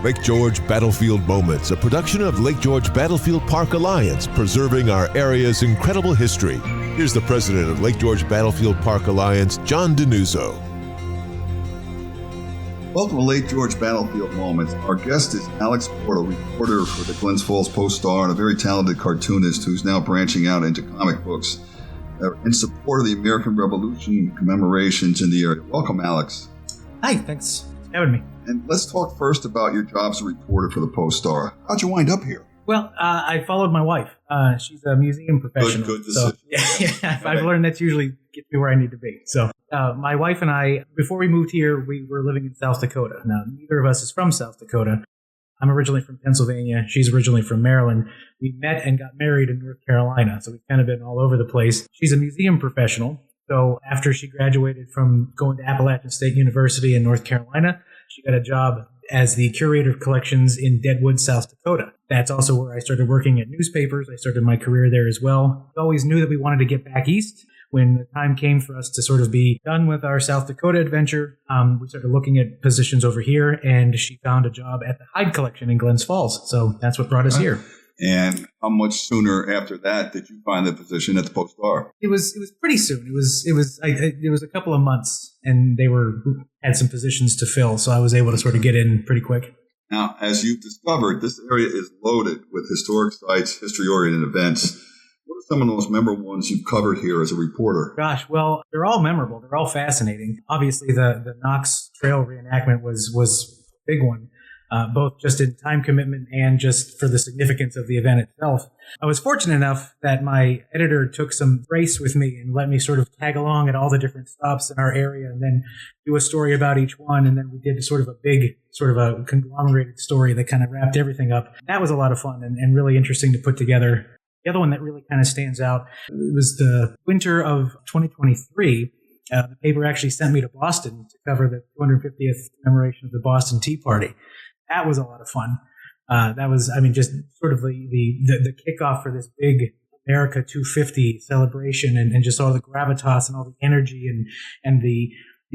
Lake George Battlefield Moments, a production of Lake George Battlefield Park Alliance, preserving our area's incredible history. Here's the president of Lake George Battlefield Park Alliance, John DeNuzzo. Welcome to Lake George Battlefield Moments. Our guest is Alex Porter, reporter for the Glens Falls Post Star and a very talented cartoonist who's now branching out into comic books in support of the American Revolution commemorations in the area. Welcome, Alex. Hi, thanks for having me. And let's talk first about your job as a reporter for the Post Star. How'd you wind up here? Well, I followed my wife. She's a museum professional. Good decision. So, yeah, I've learned that's usually gets me where I need to be. So my wife and I, before we moved here, we were living in South Dakota. Now, neither of us is from South Dakota. I'm originally from Pennsylvania. She's originally from Maryland. We met and got married in North Carolina, so we've kind of been all over the place. She's a museum professional. So after she graduated from going to Appalachian State University in North Carolina, she got a job as the curator of collections in Deadwood, South Dakota. That's also where I started working at newspapers. I started my career there as well. We always knew that we wanted to get back east. When the time came for us to sort of be done with our South Dakota adventure, we started looking at positions over here, and she found a job at the Hyde Collection in Glens Falls. So that's what brought us here. And how much sooner after that did you find the position at the Post Star? It was pretty soon. It was a couple of months, and they had some positions to fill, so I was able to sort of get in pretty quick. Now, as you've discovered, this area is loaded with historic sites, history-oriented events. What are some of the most memorable ones you've covered here as a reporter? Gosh, well, they're all memorable. They're all fascinating. Obviously, the Knox Trail reenactment was a big one. Both just in time commitment and just for the significance of the event itself. I was fortunate enough that my editor took some grace with me and let me sort of tag along at all the different stops in our area and then do a story about each one. And then we did sort of a conglomerated story that kind of wrapped everything up. That was a lot of fun and really interesting to put together. The other one that really kind of stands out was the winter of 2023. The paper actually sent me to Boston to cover the 250th commemoration of the Boston Tea Party. That was a lot of fun. That was, just sort of the kickoff for this big America 250 celebration and just all the gravitas and all the energy and the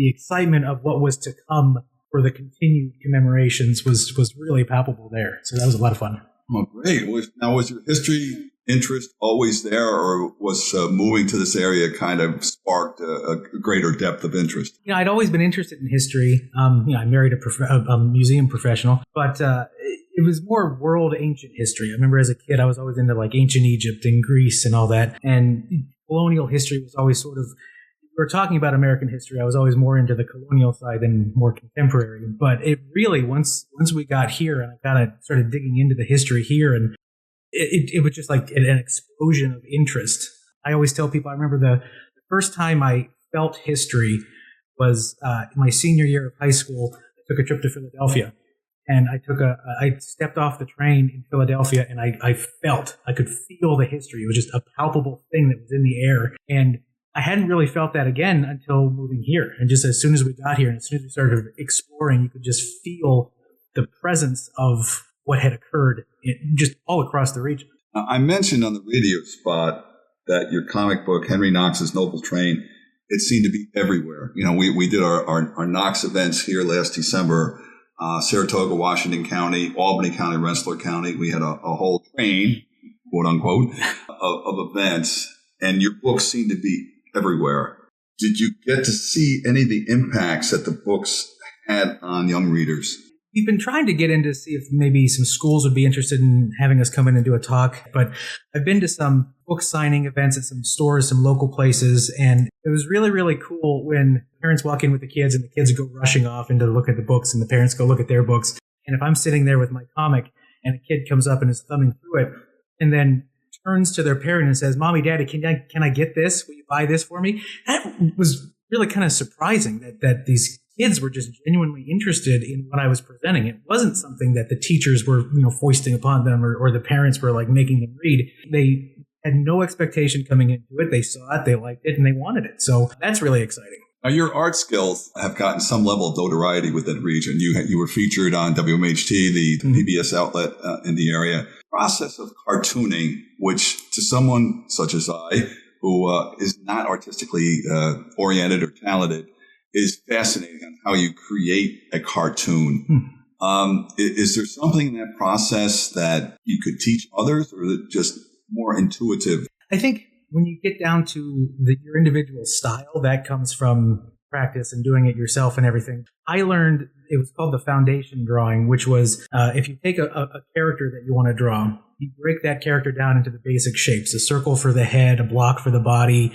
excitement of what was to come for the continued commemorations was really palpable there. So that was a lot of fun. Oh, great. Now, was your history interest always there, or was moving to this area kind of sparked a greater depth of interest? I'd always been interested in history. I married a museum professional, but it was more world ancient history. I remember as a kid, I was always into like ancient Egypt and Greece and all that. And colonial history was always sort of, we were talking about American history. I was always more into the colonial side than more contemporary. But it really, once we got here and I kind of started digging into the history here, and it was just like an explosion of interest. I always tell people, I remember the first time I felt history was my senior year of high school. I took a trip to Philadelphia, and I stepped off the train in Philadelphia, and I could feel the history. It was just a palpable thing that was in the air. And I hadn't really felt that again until moving here. And just as soon as we got here and as soon as we started exploring, you could just feel the presence of what had occurred just all across the region. I mentioned on the radio spot that your comic book, Henry Knox's Noble Train, it seemed to be everywhere. We did our Knox events here last December, Saratoga, Washington County, Albany County, Rensselaer County. We had a whole train, quote unquote, of events, and your books seemed to be everywhere. Did you get to see any of the impacts that the books had on young readers? We've been trying to get in to see if maybe some schools would be interested in having us come in and do a talk, but I've been to some book signing events at some stores, some local places, and it was really, really cool when parents walk in with the kids and the kids go rushing off into look at the books and the parents go look at their books. And if I'm sitting there with my comic and a kid comes up and is thumbing through it and then turns to their parent and says, "Mommy, Daddy, can I get this? Will you buy this for me?" That was really kind of surprising that these kids were just genuinely interested in what I was presenting. It wasn't something that the teachers were, foisting upon them or the parents were like making them read. They had no expectation coming into it. They saw it, they liked it, and they wanted it. So that's really exciting. Now, your art skills have gotten some level of notoriety within the region. You were featured on WMHT, the PBS outlet in the area. The process of cartooning, which to someone such as I, who is not artistically oriented or talented, is fascinating on how you create a cartoon. Is there something in that process that you could teach others, or is it just more intuitive? I think when you get down to your individual style, that comes from practice and doing it yourself and everything. I learned it was called the foundation drawing, which was if you take a character that you want to draw, you break that character down into the basic shapes: a circle for the head, a block for the body,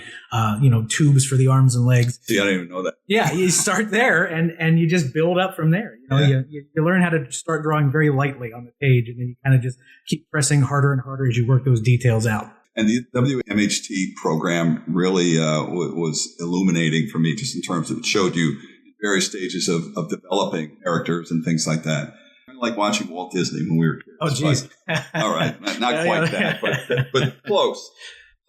tubes for the arms and legs. See, I didn't even know that. Yeah, you start there and you just build up from there. You learn how to start drawing very lightly on the page, and then you kind of just keep pressing harder and harder as you work those details out. And the WMHT program really was illuminating for me, just in terms of it showed you various stages of developing characters and things like that. Kind of like watching Walt Disney when we were kids. Oh, geez. All right. Not quite that, but close.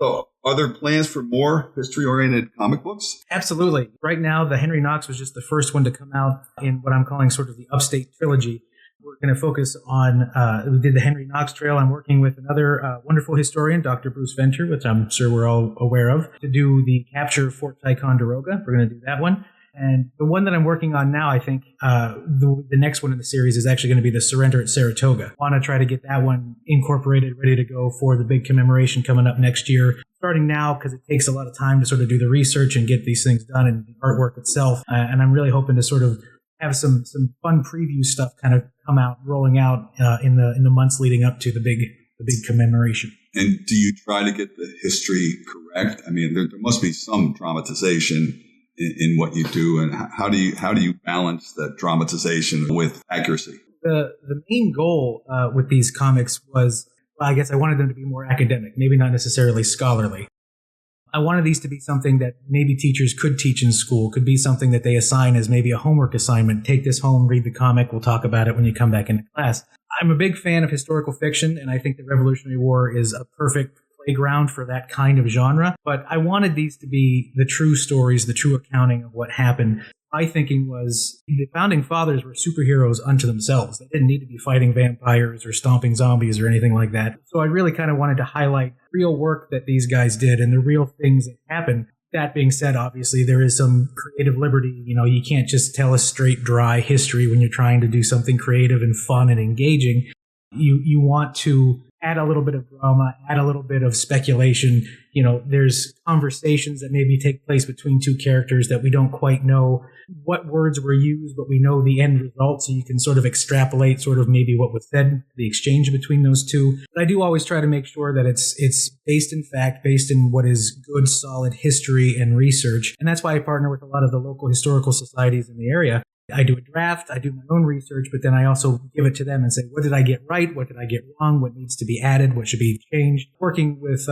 So are there plans for more history-oriented comic books? Absolutely. Right now, the Henry Knox was just the first one to come out in what I'm calling sort of the Upstate Trilogy. We're going to focus on, we did the Henry Knox Trail. I'm working with another wonderful historian, Dr. Bruce Venter, which I'm sure we're all aware of, to do the capture of Fort Ticonderoga. We're going to do that one. And the one that I'm working on now, I think the next one in the series is actually going to be the surrender at Saratoga. I want to try to get that one incorporated, ready to go for the big commemoration coming up next year. Starting now, because it takes a lot of time to sort of do the research and get these things done and the artwork itself. And I'm really hoping to sort of have some fun preview stuff kind of come out, rolling out in the months leading up to the big commemoration. And do you try to get the history correct? I mean, there must be some dramatization in what you do, and how do you balance that dramatization with accuracy? The main goal with these comics was, well, I guess I wanted them to be more academic, maybe not necessarily scholarly. I wanted these to be something that maybe teachers could teach in school, could be something that they assign as maybe a homework assignment. Take this home, read the comic, we'll talk about it when you come back into class. I'm a big fan of historical fiction, and I think the Revolutionary War is a perfect playground for that kind of genre. But I wanted these to be the true stories, the true accounting of what happened. My thinking was the founding fathers were superheroes unto themselves. They didn't need to be fighting vampires or stomping zombies or anything like that. So I really kind of wanted to highlight real work that these guys did and the real things that happened. That being said, obviously, there is some creative liberty. You can't just tell a straight, dry history when you're trying to do something creative and fun and engaging. You want to add a little bit of drama, add a little bit of speculation. There's conversations that maybe take place between two characters that we don't quite know what words were used, but we know the end result, so you can sort of extrapolate sort of maybe what was said, the exchange between those two. But I do always try to make sure that it's based in fact, based in what is good, solid history and research. And that's why I partner with a lot of the local historical societies in the area. I do a draft, I do my own research, but then I also give it to them and say, what did I get right? What did I get wrong? What needs to be added? What should be changed? Working with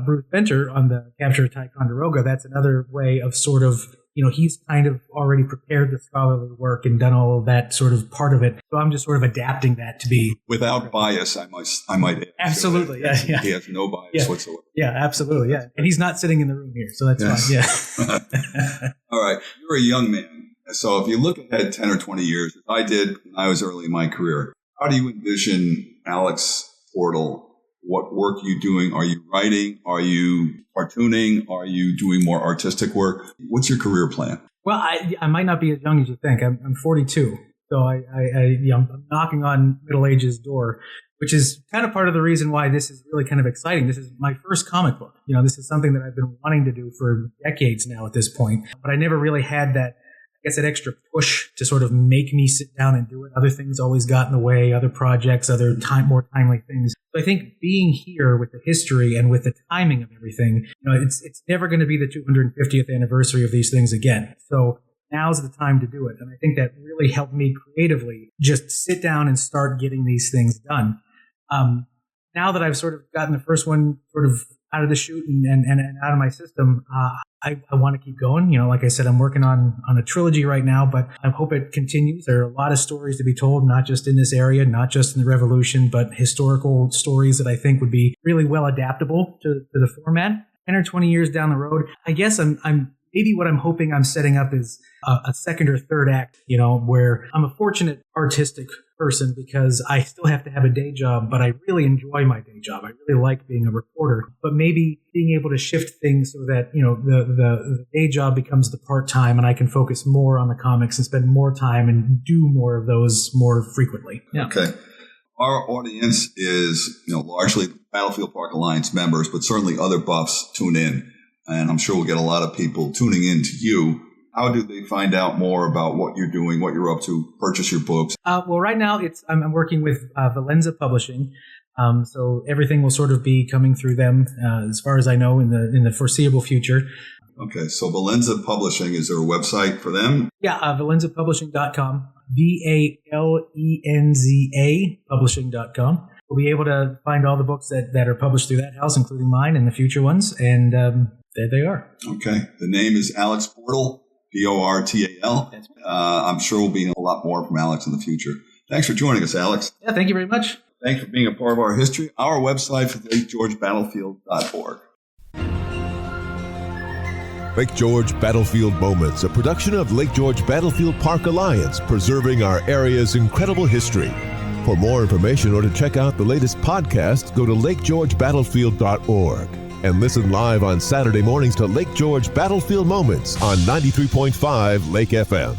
Bruce Venter on the capture of Ticonderoga, that's another way of sort of, he's kind of already prepared the scholarly work and done all of that sort of part of it. So I'm just sort of adapting that to be without bias. I might add. Absolutely, yeah. He has no bias whatsoever. Yeah, absolutely, yeah. And he's not sitting in the room here, so that's fine. Yeah. All right, you're a young man. So if you look ahead 10 or 20 years, as I did when I was early in my career, how do you envision Alex Portal? What work are you doing? Are you writing? Are you cartooning? Are you doing more artistic work? What's your career plan? Well, I might not be as young as you think. I'm 42, so I'm knocking on middle age's door, which is kind of part of the reason why this is really kind of exciting. This is my first comic book. This is something that I've been wanting to do for decades now at this point, but I never really had that extra push to sort of make me sit down and do it. Other things always got in the way, other projects, more timely things. So I think being here with the history and with the timing of everything, it's never going to be the 250th anniversary of these things again. So now's the time to do it. And I think that really helped me creatively just sit down and start getting these things done. Now that I've sort of gotten the first one sort of out of the chute and out of my system, I want to keep going. Like I said, I'm working on a trilogy right now, but I hope it continues. There are a lot of stories to be told, not just in this area, not just in the Revolution, but historical stories that I think would be really well adaptable to the format. 10 or 20 years down the road, I guess I'm maybe what I'm hoping I'm setting up is a second or third act, where I'm a fortunate artistic person because I still have to have a day job, but I really enjoy my day job. I really like being a reporter, but maybe being able to shift things so that, the day job becomes the part-time and I can focus more on the comics and spend more time and do more of those more frequently. Yeah. Okay. Our audience is, largely Battlefield Park Alliance members, but certainly other buffs tune in. And I'm sure we'll get a lot of people tuning in to you. How do they find out more about what you're doing, what you're up to, purchase your books? Well, right now I'm working with Valenza Publishing. So everything will sort of be coming through them, as far as I know, in the foreseeable future. Okay. So Valenza Publishing, is there a website for them? Yeah. ValenzaPublishing.com. VALENZA Publishing.com. We'll be able to find all the books that are published through that house, including mine and the future ones. And there they are. Okay. The name is Alex Portal, Portal. I'm sure we'll be in a lot more from Alex in the future. Thanks for joining us, Alex. Yeah, thank you very much. Thanks for being a part of our history. Our website is lakegeorgebattlefield.org. Lake George Battlefield Moments, a production of Lake George Battlefield Park Alliance, preserving our area's incredible history. For more information or to check out the latest podcast, go to lakegeorgebattlefield.org and listen live on Saturday mornings to Lake George Battlefield Moments on 93.5 Lake FM.